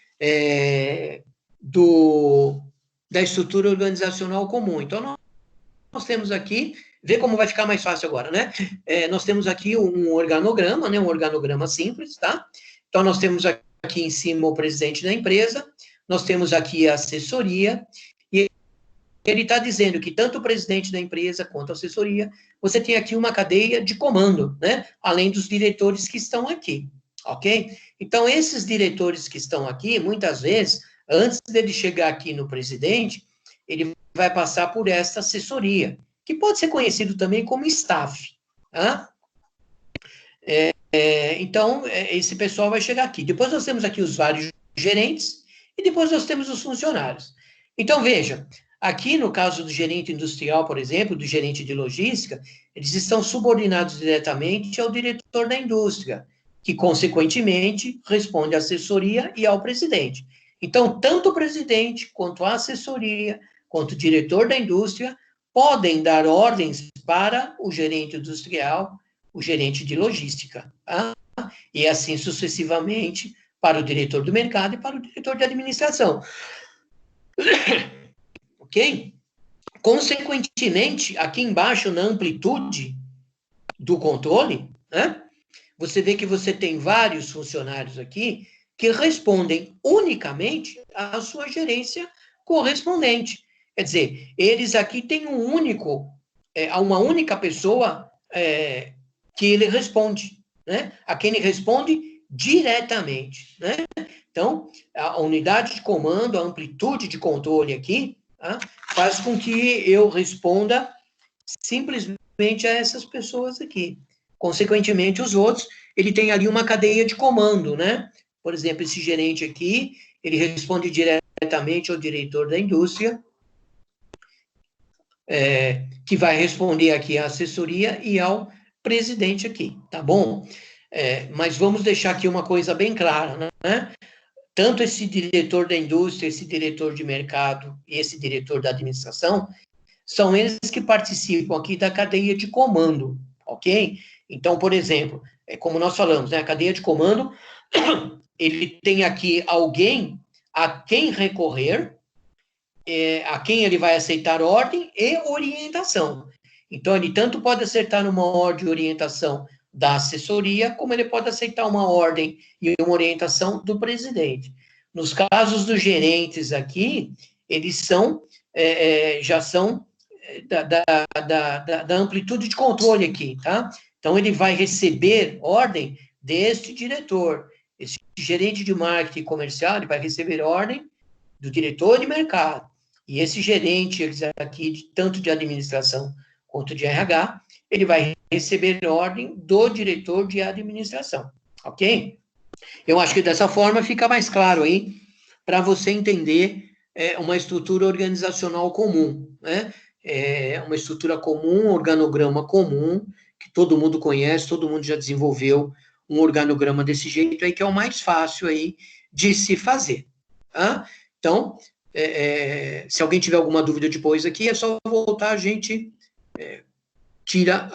Da estrutura organizacional comum. Então, nós temos aqui, vê como vai ficar mais fácil agora, né? Nós temos aqui um organograma, né? Um organograma simples, tá? Então, nós temos aqui em cima o presidente da empresa, nós temos aqui a assessoria, e ele está dizendo que tanto o presidente da empresa quanto a assessoria, você tem aqui uma cadeia de comando, né? Além dos diretores que estão aqui, ok? Então, esses diretores que estão aqui, muitas vezes, antes dele chegar aqui no presidente, ele vai passar por esta assessoria, que pode ser conhecido também como staff, tá? Então, esse pessoal vai chegar aqui. Depois nós temos aqui os vários gerentes, e depois nós temos os funcionários. Então, veja, aqui no caso do gerente industrial, por exemplo, do gerente de logística, eles estão subordinados diretamente ao diretor da indústria, que, consequentemente, responde à assessoria e ao presidente. Então, tanto o presidente, quanto a assessoria, quanto o diretor da indústria, podem dar ordens para o gerente industrial, o gerente de logística, tá? E assim sucessivamente para o diretor do mercado e para o diretor de administração. Ok? Consequentemente, aqui embaixo, na amplitude do controle, né, você vê que você tem vários funcionários aqui que respondem unicamente à sua gerência correspondente. Quer dizer, eles aqui têm uma única pessoa que ele responde, né? A quem ele responde diretamente, né? Então, a unidade de comando, a amplitude de controle aqui, tá? Faz com que eu responda simplesmente a essas pessoas aqui. Consequentemente, os outros, ele tem ali uma cadeia de comando, né? Por exemplo, esse gerente aqui, ele responde diretamente ao diretor da indústria, que vai responder aqui à assessoria e ao presidente aqui, tá bom? Mas vamos deixar aqui uma coisa bem clara, né? Tanto esse diretor da indústria, esse diretor de mercado e esse diretor da administração, são eles que participam aqui da cadeia de comando, ok? Então, por exemplo, como nós falamos, né, a cadeia de comando, ele tem aqui alguém a quem recorrer, a quem ele vai aceitar ordem e orientação. Então, ele tanto pode aceitar uma ordem de orientação da assessoria, como ele pode aceitar uma ordem e uma orientação do presidente. Nos casos dos gerentes aqui, eles já são da amplitude de controle aqui, tá? Então, ele vai receber ordem deste diretor. Esse gerente de marketing comercial, ele vai receber ordem do diretor de mercado. E esse gerente aqui, tanto de administração quanto de RH, ele vai receber ordem do diretor de administração, ok? Eu acho que dessa forma fica mais claro aí, para você entender uma estrutura organizacional comum, né? Uma estrutura comum, um organograma comum, que todo mundo conhece, todo mundo já desenvolveu um organograma desse jeito aí, que é o mais fácil aí de se fazer, tá? Então, se alguém tiver alguma dúvida depois aqui, é só voltar, a gente tira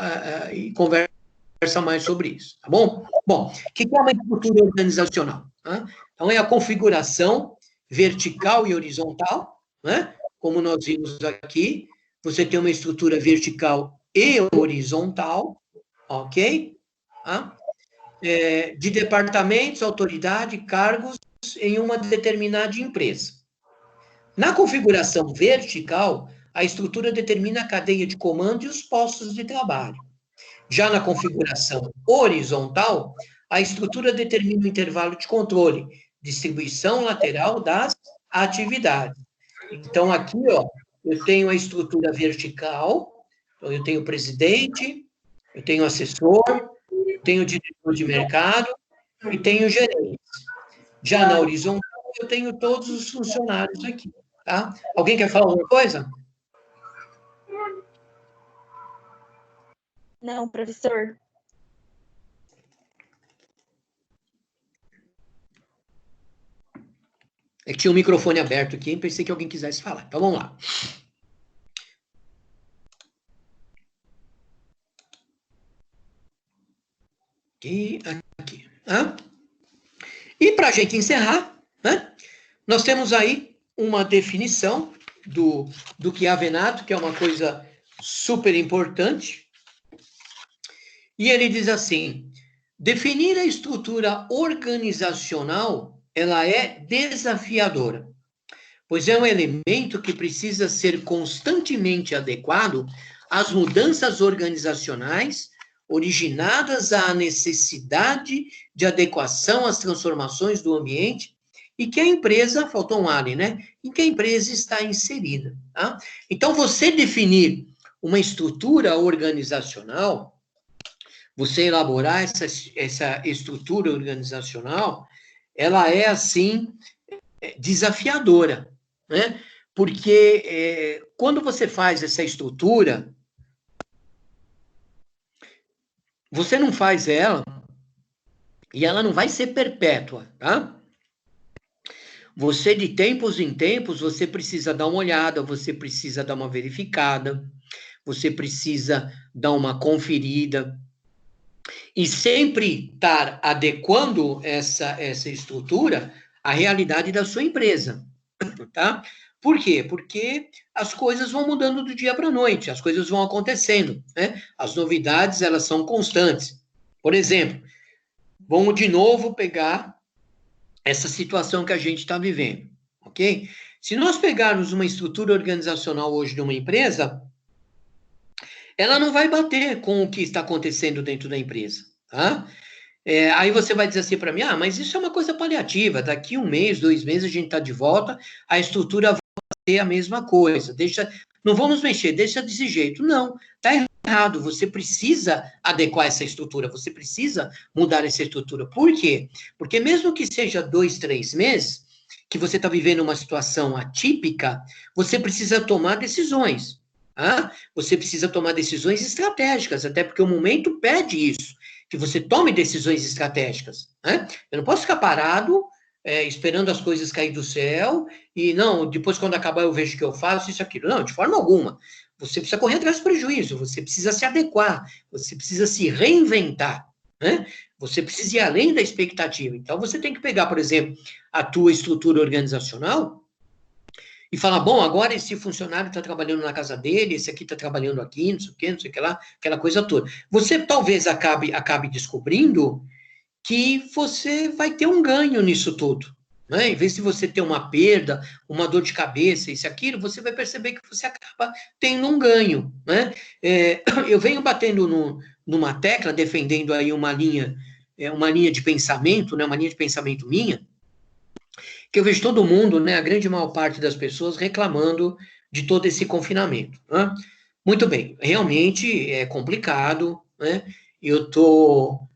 e conversa mais sobre isso, tá bom? Bom, o que é uma estrutura organizacional? Tá? Então, é a configuração vertical e horizontal, né? Como nós vimos aqui, você tem uma estrutura vertical e horizontal, ok? tá? De departamentos, autoridade, cargos em uma determinada empresa. Na configuração vertical, a estrutura determina a cadeia de comando e os postos de trabalho. Já na configuração horizontal, a estrutura determina o intervalo de controle, distribuição lateral das atividades. Então, aqui, ó, eu tenho a estrutura vertical, então eu tenho o presidente, eu tenho o assessor, eu tenho o diretor de mercado e tenho o gerente. Já na horizontal, eu tenho todos os funcionários aqui, tá? Alguém quer falar alguma coisa? Não, professor. É que tinha o microfone aberto aqui, pensei que alguém quisesse falar. Então, vamos lá. Aqui. E para a gente encerrar, né, nós temos aí uma definição do chiavenato, que é uma coisa super importante. E ele diz assim: definir a estrutura organizacional, ela é desafiadora, pois é um elemento que precisa ser constantemente adequado às mudanças organizacionais originadas à necessidade de adequação às transformações do ambiente e que a empresa, faltou um ali, né? Em que a empresa está inserida, tá? Então, você definir uma estrutura organizacional, você elaborar essa estrutura organizacional, ela é, assim, desafiadora, né? Porque quando você faz essa estrutura, você não faz ela e ela não vai ser perpétua, tá? Você, de tempos em tempos, você precisa dar uma olhada, você precisa dar uma verificada, você precisa dar uma conferida e sempre estar adequando essa estrutura à realidade da sua empresa, tá? Por quê? Porque as coisas vão mudando do dia para a noite, as coisas vão acontecendo, né? As novidades, elas são constantes. Por exemplo, vamos de novo pegar essa situação que a gente está vivendo, ok? Se nós pegarmos uma estrutura organizacional hoje de uma empresa, ela não vai bater com o que está acontecendo dentro da empresa, tá? Aí você vai dizer assim para mim, mas isso é uma coisa paliativa, daqui 1 mês, 2 meses a gente está de volta, a estrutura vai ser a mesma coisa, não vamos mexer, deixa desse jeito. Não, está errado, você precisa adequar essa estrutura, você precisa mudar essa estrutura. Por quê? Porque mesmo que seja 2, 3 meses, que você está vivendo uma situação atípica, você precisa tomar decisões. Tá? Você precisa tomar decisões estratégicas, até porque o momento pede isso, que você tome decisões estratégicas. Né? Eu não posso ficar parado, esperando as coisas cair do céu, e não, depois quando acabar eu vejo o que eu faço, isso, aquilo. Não, de forma alguma. Você precisa correr atrás do prejuízo, você precisa se adequar, você precisa se reinventar, né? Você precisa ir além da expectativa. Então, você tem que pegar, por exemplo, a tua estrutura organizacional e falar, bom, agora esse funcionário está trabalhando na casa dele, esse aqui está trabalhando aqui, não sei o quê, não sei o que lá, aquela coisa toda. Você talvez acabe descobrindo que você vai ter um ganho nisso tudo. Né? Em vez de você ter uma perda, uma dor de cabeça, isso, aquilo, você vai perceber que você acaba tendo um ganho. Né? Eu venho batendo numa tecla, defendendo aí uma linha de pensamento, né? Uma linha de pensamento minha, que eu vejo todo mundo, né, a grande maior parte das pessoas reclamando de todo esse confinamento. Né? Muito bem, realmente é complicado, né? Eu estou,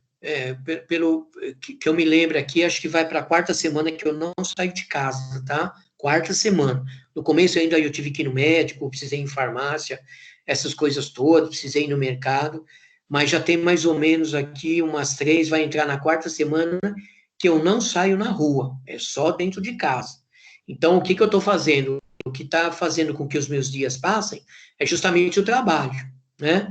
pelo que eu me lembro aqui, acho que vai para a 4ª semana que eu não saio de casa, tá? 4ª semana. No começo ainda eu tive que ir no médico, precisei ir em farmácia, essas coisas todas, precisei ir no mercado, mas já tem mais ou menos aqui umas 3, vai entrar na 4ª semana, que eu não saio na rua, é só dentro de casa. Então, o que eu estou fazendo? O que está fazendo com que os meus dias passem é justamente o trabalho, né?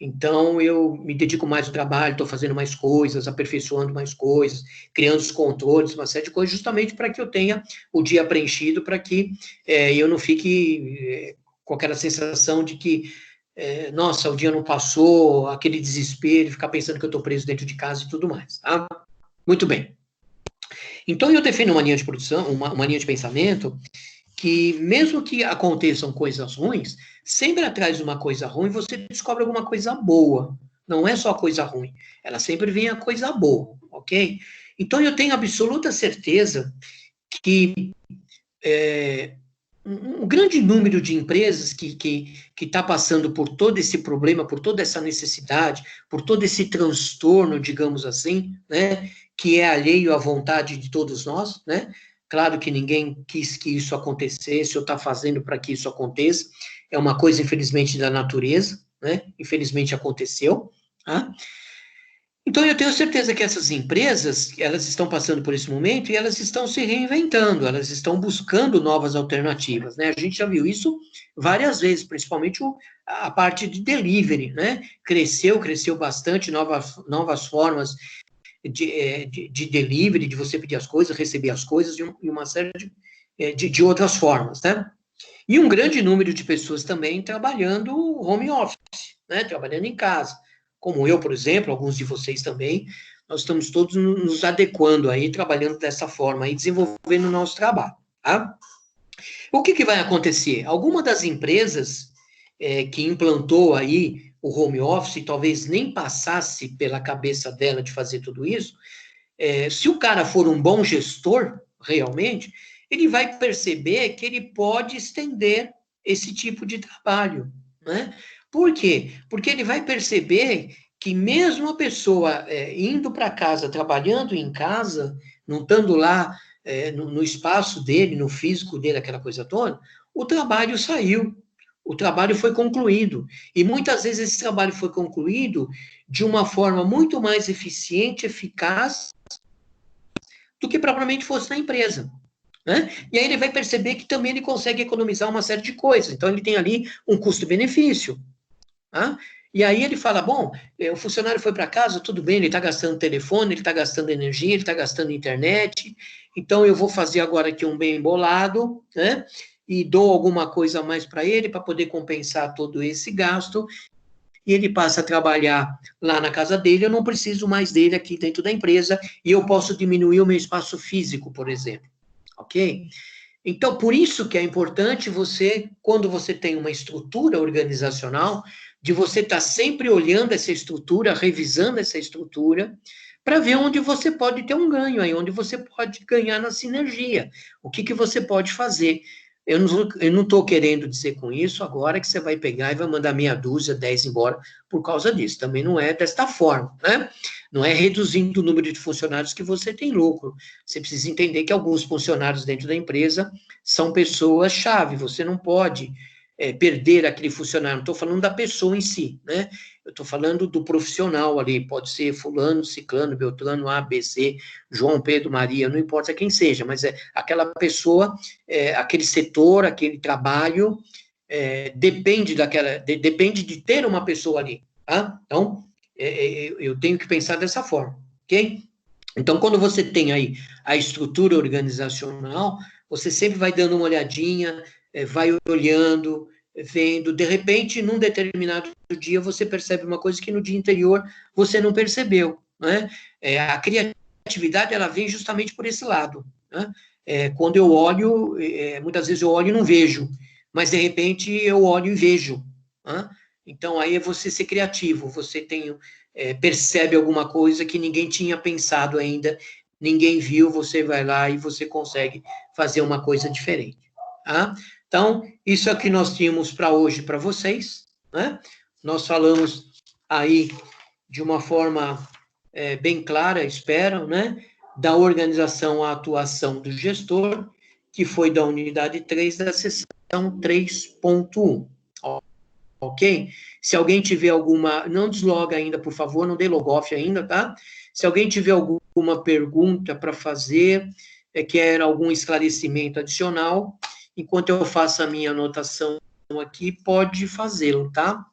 Então, eu me dedico mais ao trabalho, estou fazendo mais coisas, aperfeiçoando mais coisas, criando os controles, uma série de coisas, justamente para que eu tenha o dia preenchido, para que eu não fique com aquela sensação de que nossa, o dia não passou, aquele desespero, ficar pensando que eu estou preso dentro de casa e tudo mais, tá? Muito bem. Então, eu defino uma linha de produção, uma linha de pensamento, que mesmo que aconteçam coisas ruins, sempre atrás de uma coisa ruim, você descobre alguma coisa boa. Não é só coisa ruim, ela sempre vem a coisa boa, ok? Então, eu tenho absoluta certeza que um grande número de empresas que está passando por todo esse problema, por toda essa necessidade, por todo esse transtorno, digamos assim, né, que é alheio à vontade de todos nós, né? Claro que ninguém quis que isso acontecesse ou está fazendo para que isso aconteça, é uma coisa, infelizmente, da natureza, né? Infelizmente aconteceu, tá? Então, eu tenho certeza que essas empresas, elas estão passando por esse momento e elas estão se reinventando, elas estão buscando novas alternativas, né? A gente já viu isso várias vezes, principalmente a parte de delivery, né? Cresceu bastante, novas formas de delivery, de você pedir as coisas, receber as coisas, e uma série de outras formas, né? E um grande número de pessoas também trabalhando home office, né? Trabalhando em casa. Como eu, por exemplo, alguns de vocês também, nós estamos todos nos adequando aí, trabalhando dessa forma aí, desenvolvendo o nosso trabalho, tá? O que vai acontecer? Alguma das empresas que implantou aí o home office, talvez nem passasse pela cabeça dela de fazer tudo isso, se o cara for um bom gestor, realmente, ele vai perceber que ele pode estender esse tipo de trabalho, né? Por quê? Porque ele vai perceber que mesmo a pessoa indo para casa, trabalhando em casa, não estando lá no espaço dele, no físico dele, aquela coisa toda, o trabalho saiu, o trabalho foi concluído. E muitas vezes esse trabalho foi concluído de uma forma muito mais eficiente, eficaz, do que propriamente fosse na empresa. Né? E aí ele vai perceber que também ele consegue economizar uma série de coisas. Então, ele tem ali um custo-benefício. Tá? E aí ele fala, bom, o funcionário foi para casa, tudo bem, ele está gastando telefone, ele está gastando energia, ele está gastando internet, então eu vou fazer agora aqui um bem bolado, né? E dou alguma coisa a mais para ele, para poder compensar todo esse gasto, e ele passa a trabalhar lá na casa dele, eu não preciso mais dele aqui dentro da empresa, e eu posso diminuir o meu espaço físico, por exemplo. Ok? Então, por isso que é importante você, quando você tem uma estrutura organizacional, de você estar sempre olhando essa estrutura, revisando essa estrutura, para ver onde você pode ter um ganho, aí onde você pode ganhar na sinergia. O que você pode fazer. Eu não estou querendo dizer com isso agora que você vai pegar e vai mandar meia dúzia, 10 embora por causa disso. Também não é desta forma, né? Não é reduzindo o número de funcionários que você tem lucro. Você precisa entender que alguns funcionários dentro da empresa são pessoas-chave. Você não pode perder aquele funcionário. Não estou falando da pessoa em si, né? Eu estou falando do profissional ali. Pode ser fulano, ciclano, beltrano, A, B, C, João, Pedro, Maria, não importa quem seja, mas é aquela pessoa, aquele setor, aquele trabalho, depende de ter uma pessoa ali, tá? Então, eu tenho que pensar dessa forma, ok? Então, quando você tem aí a estrutura organizacional, você sempre vai dando uma olhadinha, vai olhando, vendo, de repente, num determinado dia, você percebe uma coisa que no dia anterior você não percebeu, né? A criatividade, ela vem justamente por esse lado, né? Quando eu olho, muitas vezes eu olho e não vejo, mas, de repente, eu olho e vejo, né? Então, aí é você ser criativo, você percebe alguma coisa que ninguém tinha pensado ainda, ninguém viu, você vai lá e você consegue fazer uma coisa diferente, tá? Então, isso é o que nós tínhamos para hoje para vocês, né? Nós falamos aí de uma forma bem clara, espero, né? Da organização à atuação do gestor, que foi da unidade 3 da seção 3.1. Ok? Se alguém tiver alguma... Não desloga ainda, por favor, não dê logoff ainda, tá? Se alguém tiver alguma pergunta para fazer, quer algum esclarecimento adicional, enquanto eu faço a minha anotação aqui, pode fazê-lo, tá?